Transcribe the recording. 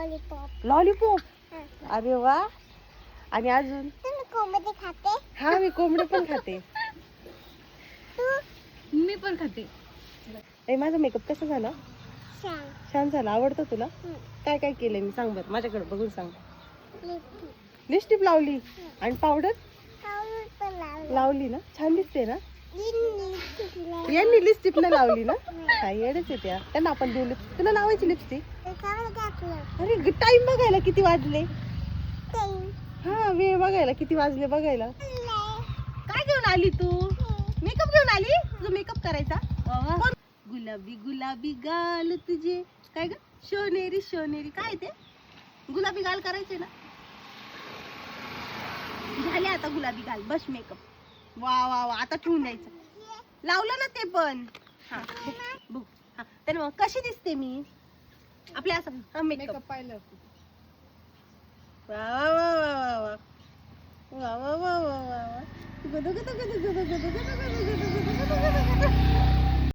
Lollipop. Lollipop. हा. अरे वा. आणि अजून? तुम्ही कोंबडी खाते? हा, मी कोंबडी पण खाते. मी पण खाते. ए, माझा मेकअप कसा झाला? छान. छान झाला. आवडतो तुला? हम्म. काय काय केलंय मी सांग बरं, माझ्याकडे बघून सांग. लिपस्टिक. लिपस्टिक लावली आणि पावडर पावडर पण लावली. लावली ना? छान दिसते ना? लिपस्टिक लावली. यांनी लिपस्टिक न लावली ना? काय येडच आहे त्या. त्यांना आपण देऊ तुला लावायची लिपस्टिक. चांगलं घातलं. अरे टाइम बघायला किती वाजले. ताई. हा, वेळ बघायला किती वाजले बघायला. काय घेऊन आली तू? मेकअप घेऊन आली? तुझा मेकअप करायचा? गुलाबी गुलाबी गाल तुझे. काय ग? शोनेरी शोनेरी. काय ते? गुलाबी गाल करायचे ना? झाले आता गुलाबी गाल. बस मेकअप. वा वा वा. आता ठेवून द्यायचं. लावलं ना ते पण. हा बघ. हा, तर मग कशी दिसते मी आपल्या असं? हा, मेकअप पाहिलं. वा वा वा वा वा वा वा वा वा वा वा. गुदु गुदु गुदु गुदु गुदु